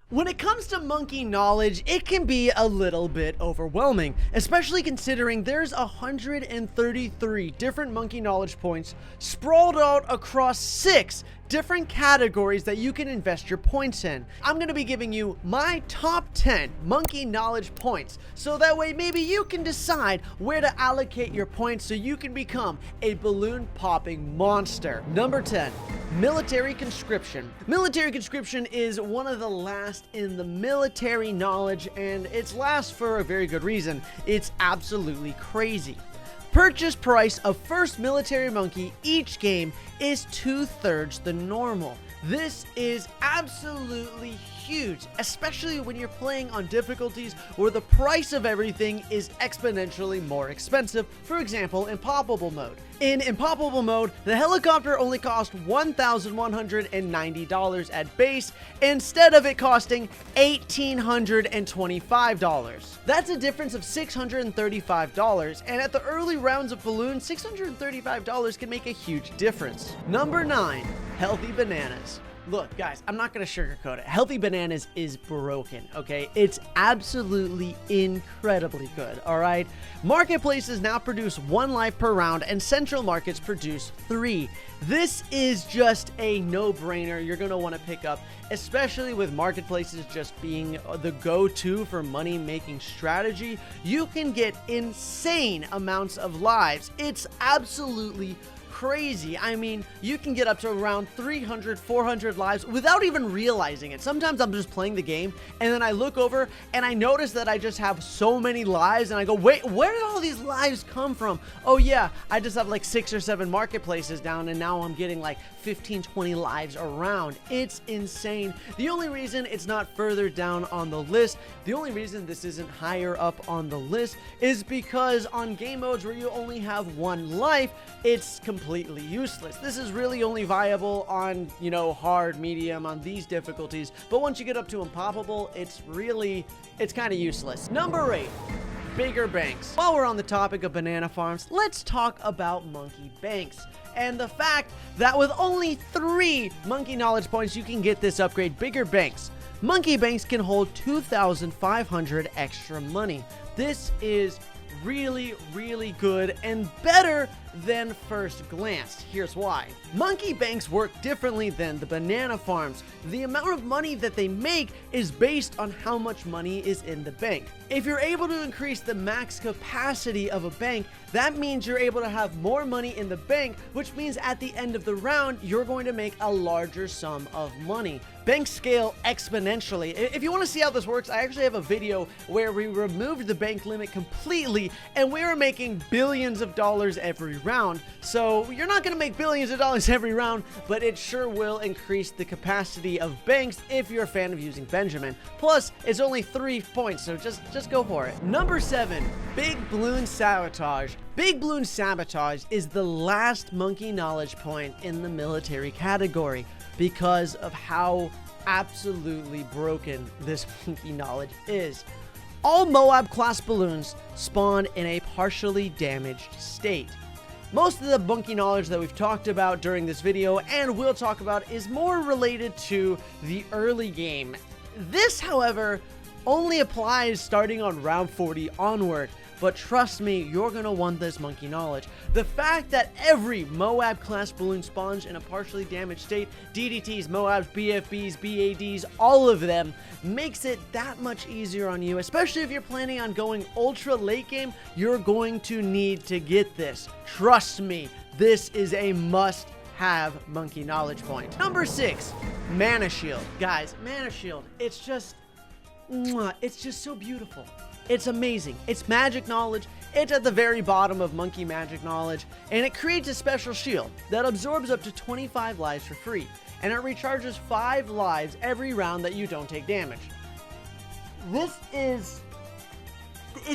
When it comes to monkey knowledge, it can be a little bit overwhelming, especially considering there's 133 different monkey knowledge points sprawled out across 6 different categories that you can invest your points in. I'm going to be giving you my top 10 monkey knowledge points, so that way maybe you can decide where to allocate your points so you can become a balloon popping monster. Number 10, military conscription. Military conscription is one of the last in the military knowledge, and it's last for a very good reason. It's absolutely crazy. Purchase price of first military monkey each game is 2/3 the normal. This is absolutely huge, especially when you're playing on difficulties where the price of everything is exponentially more expensive. For example, in Poppable mode. In Impoppable mode, the helicopter only cost $1,190 at base, instead of it costing $1,825. That's a difference of $635, and at the early rounds of Balloon, $635 can make a huge difference. Number 9, healthy bananas. Look, guys, I'm not going to sugarcoat it. Healthy bananas is broken, okay? It's absolutely incredibly good, all right? Marketplaces now produce 1 life per round, and central markets produce 3. This is just a no-brainer you're going to want to pick up, especially with marketplaces just being the go-to for money-making strategy. You can get insane amounts of lives. It's absolutely crazy. I mean, you can get up to around 300, 400 lives without even realizing it. Sometimes I'm just playing the game and then I look over and I notice that I just have so many lives and I go, wait, where did all these lives come from? Oh yeah, I just have like 6 or 7 marketplaces down and now I'm getting like 15, 20 lives around. It's insane. The only reason it's not further down on the list, the only reason this isn't higher up on the list is because on game modes where you only have 1 life, it's completely useless. This is really only viable on, you know, hard, medium, on these difficulties, but once you get up to Impoppable, it's kind of useless. Number 8, bigger banks. While we're on the topic of banana farms, let's talk about monkey banks and the fact that with only 3 monkey knowledge points you can get this upgrade, bigger banks. Monkey banks can hold 2,500 extra money. This is really, really good and better than first glance. Here's why. Monkey banks work differently than the banana farms. The amount of money that they make is based on how much money is in the bank. If you're able to increase the max capacity of a bank, that means you're able to have more money in the bank, which means at the end of the round, you're going to make a larger sum of money. Banks scale exponentially. If you want to see how this works, I actually have a video where we removed the bank limit completely and we were making billions of dollars every round. So you're not going to make billions of dollars every round, but it sure will increase the capacity of banks if you're a fan of using Benjamin. Plus, it's only 3 points, so just go for it. Number 7, Big Bloon Sabotage. Big Bloon Sabotage is the last monkey knowledge point in the military category because of how absolutely broken this monkey knowledge is. All Moab class balloons spawn in a partially damaged state. Most of the monkey knowledge that we've talked about during this video and will talk about is more related to the early game. This, however, only applies starting on round 40 onward. But trust me, you're going to want this monkey knowledge. The fact that every Moab class balloon spawns in a partially damaged state, DDTs, Moabs, BFBs, BADs, all of them, makes it that much easier on you, especially if you're planning on going ultra late game. You're going to need to get this. Trust me, this is a must-have monkey knowledge point. Number 6, Mana Shield. Guys, Mana Shield, it's just so beautiful. It's amazing. It's magic knowledge. It's at the very bottom of monkey magic knowledge, and it creates a special shield that absorbs up to 25 lives for free, and it recharges 5 lives every round that you don't take damage. It's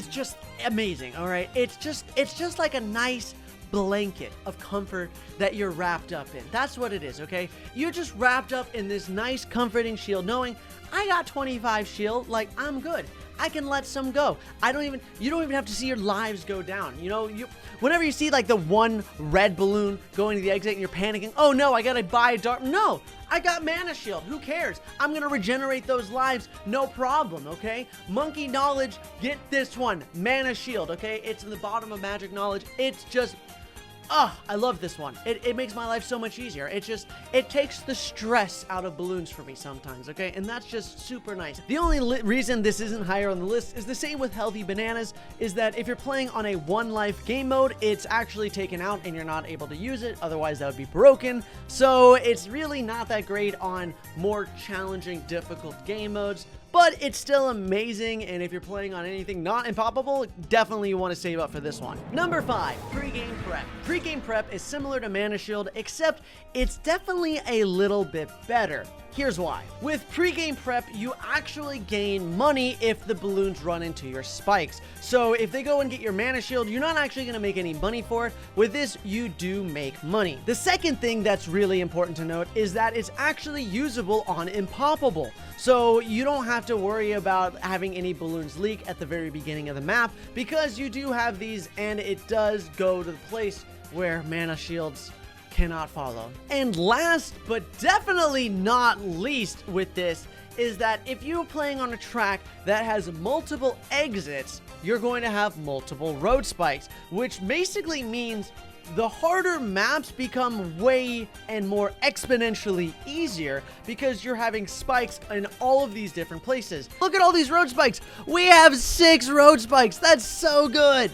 just amazing, all right? It's just like a nice blanket of comfort that you're wrapped up in. That's what it is, okay? You're just wrapped up in this nice comforting shield knowing I got 25 shield, like I'm good. I can let some go. You don't even have to see your lives go down. You know, whenever you see like the one red balloon going to the exit and you're panicking, oh no, I gotta buy a dart. No, I got mana shield. Who cares? I'm gonna regenerate those lives, no problem, okay? Monkey knowledge, get this one, mana shield, okay? It's in the bottom of magic knowledge. It's just, I love this one. It makes my life so much easier. It takes the stress out of balloons for me sometimes, okay? And that's just super nice. The only reason this isn't higher on the list is the same with Healthy Bananas, is that if you're playing on a one life game mode, it's actually taken out and you're not able to use it. Otherwise, that would be broken. So it's really not that great on more challenging, difficult game modes. But it's still amazing, and if you're playing on anything not impoppable, definitely you want to save up for this one. Number 5, Pregame Prep. Pregame Prep is similar to Mana Shield, except it's definitely a little bit better. Here's why. With Pregame Prep, you actually gain money if the balloons run into your spikes. So if they go and get your Mana Shield, you're not actually going to make any money for it. With this, you do make money. The second thing that's really important to note is that it's actually usable on Impoppable. So you don't have to worry about having any balloons leak at the very beginning of the map, because you do have these, and it does go to the place where Mana Shields cannot follow. And last but definitely not least with this is that if you're playing on a track that has multiple exits, you're going to have multiple road spikes, which basically means the harder maps become way and more exponentially easier because you're having spikes in all of these different places. Look at all these road spikes. We have 6 road spikes. That's so good.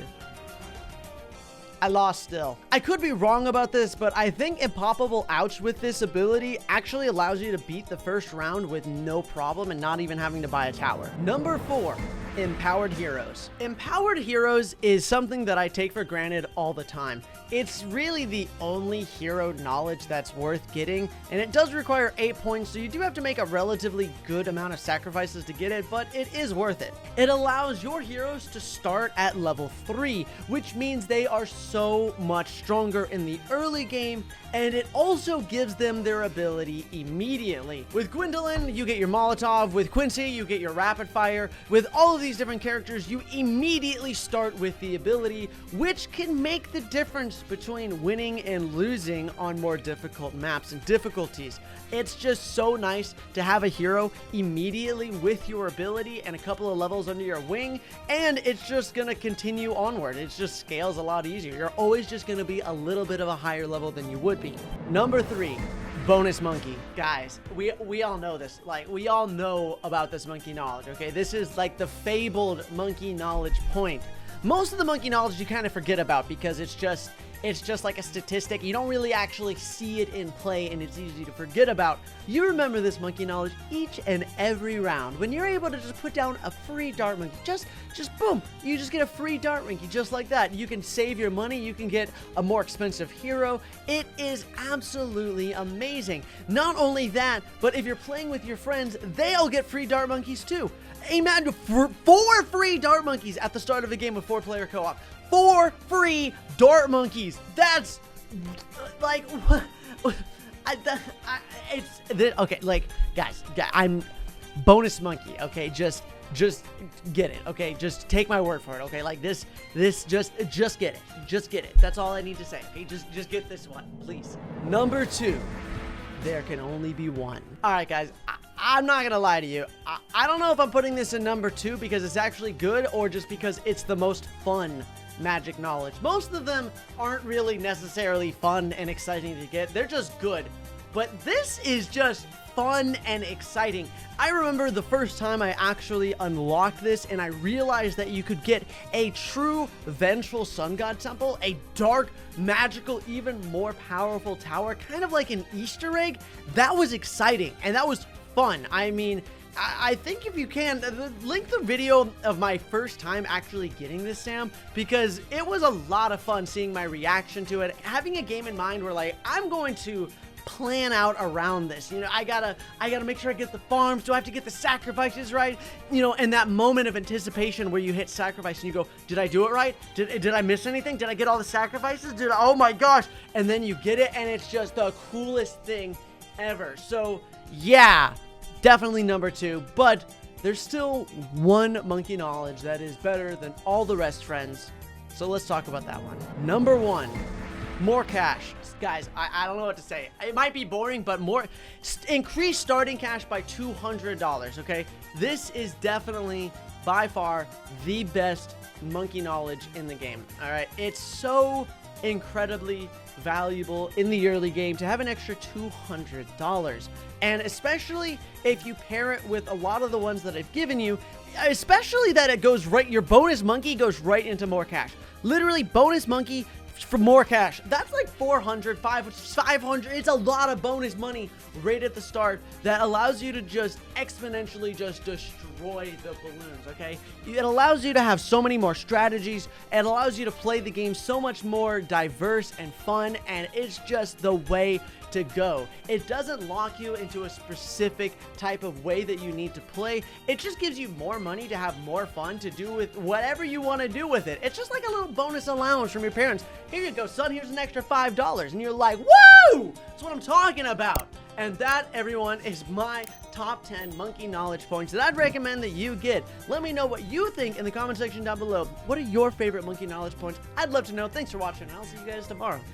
I lost still. I could be wrong about this, but I think Impoppable Ouch with this ability actually allows you to beat the first round with no problem and not even having to buy a tower. Number 4, Empowered Heroes. Empowered Heroes is something that I take for granted all the time. It's really the only hero knowledge that's worth getting, and it does require 8 points, so you do have to make a relatively good amount of sacrifices to get it, but it is worth it. It allows your heroes to start at level 3, which means they are so much stronger in the early game, and it also gives them their ability immediately. With Gwendolyn, you get your Molotov. With Quincy, you get your Rapid Fire. With all of these different characters, you immediately start with the ability, which can make the difference between winning and losing on more difficult maps and difficulties. It's just so nice to have a hero immediately with your ability and a couple of levels under your wing, and it's just gonna continue onward. It just scales a lot easier. You're always just gonna be a little bit of a higher level than you would be. Number 3, Bonus Monkey. Guys, we all know this. Like, we all know about this monkey knowledge, okay? This is like the fabled monkey knowledge point. Most of the monkey knowledge you kind of forget about because it's just like a statistic. You don't really actually see it in play, and it's easy to forget about. You remember this monkey knowledge each and every round when you're able to just put down a free dart monkey. Just boom, you just get a free dart monkey just like that. You can save your money. You can get a more expensive hero. It is absolutely amazing. Not only that, but if you're playing with your friends, they'll get free dart monkeys too. Imagine 4 free dart monkeys at the start of the game with 4-player co-op. 4 free dart monkeys. That's like, okay, like, guys, I'm bonus monkey, okay? Just get it, okay? Just take my word for it, okay? Like this just get it. Just get it. That's all I need to say, okay? Just get this one, please. Number 2, there can only be one. All right, guys, I'm not gonna lie to you. I don't know if I'm putting this in number 2 because it's actually good or just because it's the most fun magic knowledge. Most of them aren't really necessarily fun and exciting to get. They're just good. But this is just fun and exciting. I remember the first time I actually unlocked this and I realized that you could get a true Ventral Sun God Temple, a dark, magical, even more powerful tower, kind of like an Easter egg. That was exciting and that was fun. I mean, I think if you can, link the video of my first time actually getting this, Sam, because it was a lot of fun seeing my reaction to it, having a game in mind where, like, I'm going to plan out around this. You know, I gotta make sure I get the farms. Do I have to get the sacrifices right? You know, and that moment of anticipation where you hit sacrifice and you go, did I do it right? Did I miss anything? Did I get all the sacrifices? Oh my gosh. And then you get it and it's just the coolest thing ever. So yeah, definitely number 2, but there's still one monkey knowledge that is better than all the rest, friends. So let's talk about that one. Number 1, more cash. Guys, I don't know what to say. It might be boring, but increase starting cash by $200, okay? This is definitely by far the best monkey knowledge in the game. All right, it's so incredibly valuable in the early game to have an extra $200, and especially if you pair it with a lot of the ones that I've given you, especially that it goes right, your bonus monkey goes right into more cash. Literally, bonus monkey for more cash. That's like 400, 500. It's a lot of bonus money right at the start that allows you to just exponentially just destroy the balloons, okay? It allows you to have so many more strategies. It allows you to play the game so much more diverse and fun, and it's just the way to go. It doesn't lock you into a specific type of way that you need to play. It just gives you more money to have more fun to do with whatever you want to do with it. It's just like a little bonus allowance from your parents. Here you go, son, here's an extra $5. And you're like, woo! That's what I'm talking about. And that, everyone, is my top 10 monkey knowledge points that I'd recommend that you get. Let me know what you think in the comment section down below. What are your favorite monkey knowledge points? I'd love to know. Thanks for watching, and I'll see you guys tomorrow.